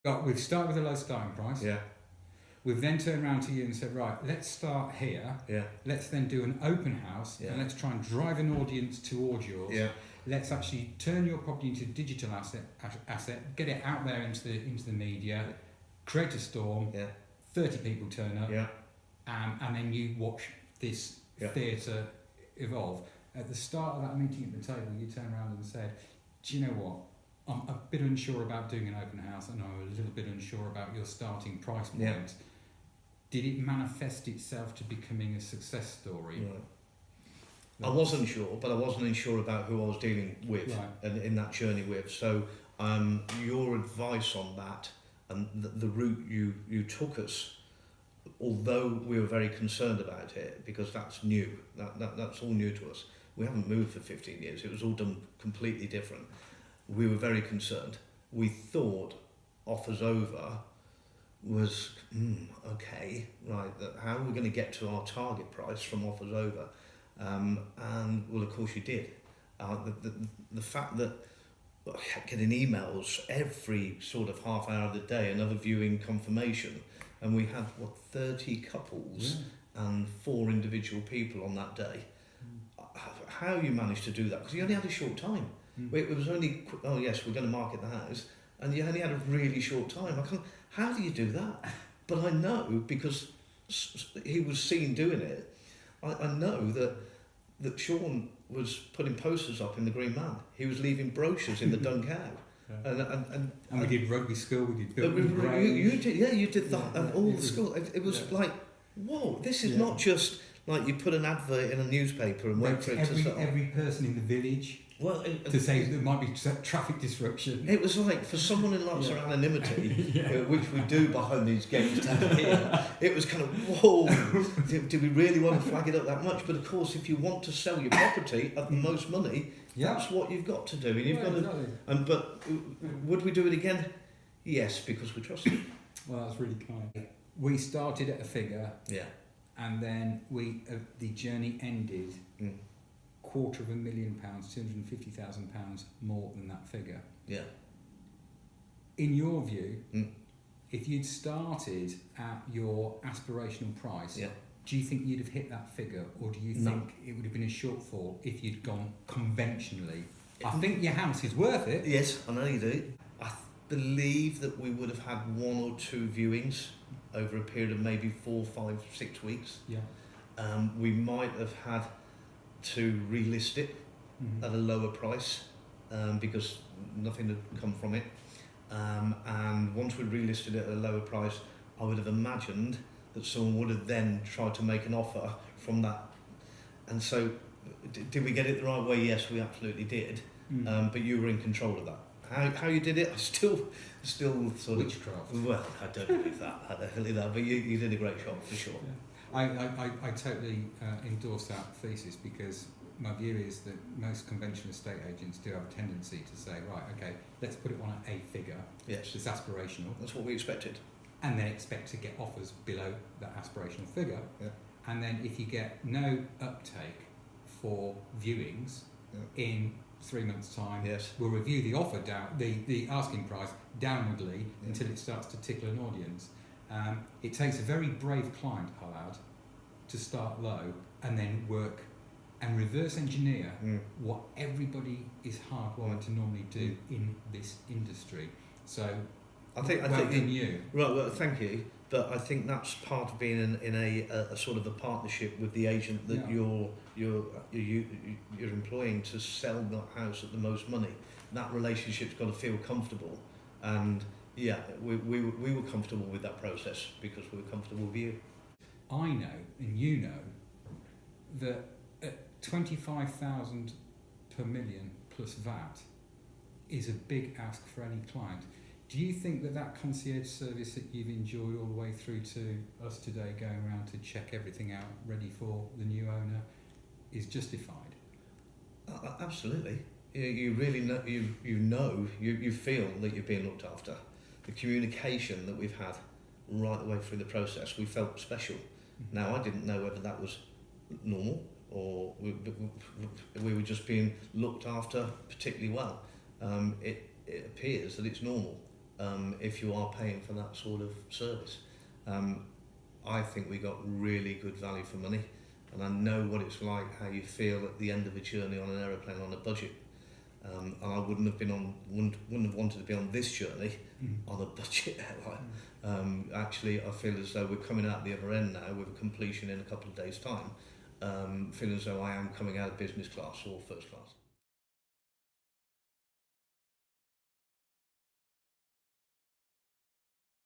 We've started with a low starting price. Yeah. We've then turned around to you and said, right, let's start here. Yeah. Let's then do an open house, Yeah. and let's try and drive an audience towards yours. Yeah. Let's actually turn your property into a digital asset, get it out there into the media, create a storm. Yeah. 30 people turn up. Yeah. And then you watch this theatre evolve. At the start of that meeting at the table, you turned around and said, do you know what? I'm a bit unsure about doing an open house, and I'm a little bit unsure about your starting price point. Yeah. Did it manifest itself to becoming a success story? Right. I wasn't sure, but I wasn't unsure about who I was dealing with and in that journey with. So your advice on that and the route you took us, although we were very concerned about it, because that's new, that's all new to us. We haven't moved for 15 years. It was all done completely different. We were very concerned. We thought offers over was, okay, right, how are we going to get to our target price from offers over? And well, of course you did. The fact that I kept getting emails every sort of half hour of the day, another viewing confirmation, and we had 30 couples and 4 individual people on that day. How you managed to do that? Because you only had a short time. It was only, oh yes, we're going to market the house, and you only had a really short time. How do you do that? But I know, because he was seen doing it, I know that Sean was putting posters up in the Green Man. He was leaving brochures in the Dun Cow. And we did rugby school, we did building you did that at all the school. It was like, whoa, this is not just like you put an advert in a newspaper and wait for it to sell. Every person in the village to say there might be traffic disruption. It was like, for someone in lots of anonymity, which we do behind these gates down here, it was kind of, whoa, do we really want to flag it up that much? But of course, if you want to sell your property at the most money, that's what you've got to do. And you've got to. But would we do it again? Yes, because we trust it. Well, that's really kind. We started at a figure. Yeah. And then the journey ended. £250,000, £250,000 more than that figure. Yeah. In your view, if you'd started at your aspirational price, do you think you'd have hit that figure, or do you think it would have been a shortfall if you'd gone conventionally? I think your house is worth it. Yes, I know you do. I believe that we would have had 1 or 2 viewings over a period of maybe 4, 5, 6 weeks. Yeah. We might have had to relist it at a lower price because nothing had come from it. And once we relisted it at a lower price, I would have imagined that someone would have then tried to make an offer from that. And so, did we get it the right way? Yes, we absolutely did. But you were in control of that. How you did it, I still sort of witchcraft. Well, I don't believe that. I don't believe that. But you did a great job for sure. Yeah. I totally endorse that thesis, because my view is that most conventional estate agents do have a tendency to say, right, okay, let's put it on a figure. Yes. It's aspirational. That's what we expected. And then expect to get offers below that aspirational figure. Yeah. And then if you get no uptake for viewings in 3 months' time, we'll review the offer down, the asking price downwardly until it starts to tickle an audience. It takes a very brave client, I'll add, to start low and then work and reverse engineer what everybody is hardwired to normally do in this industry. So, I think you. Right, well, thank you. But I think that's part of being in a sort of a partnership with the agent that you're employing to sell that house at the most money. That relationship's got to feel comfortable, and we were comfortable with that process because we were comfortable with you. I know, and you know, that at 25,000 per million plus VAT is a big ask for any client. Do you think that concierge service that you've enjoyed all the way through to us today, going around to check everything out ready for the new owner, is justified? Absolutely. You really know, you feel that you're being looked after. The communication that we've had right the way through the process, we felt special. Now, I didn't know whether that was normal or we were just being looked after particularly well. It appears that it's normal. if you are paying for that sort of service. I think we got really good value for money, and I know what it's like, how you feel at the end of a journey on an aeroplane on a budget. And I wouldn't have wanted to be on this journey on a budget airline. Actually, I feel as though we're coming out the other end now with a completion in a couple of days' time. Feeling as though I am coming out of business class or first class.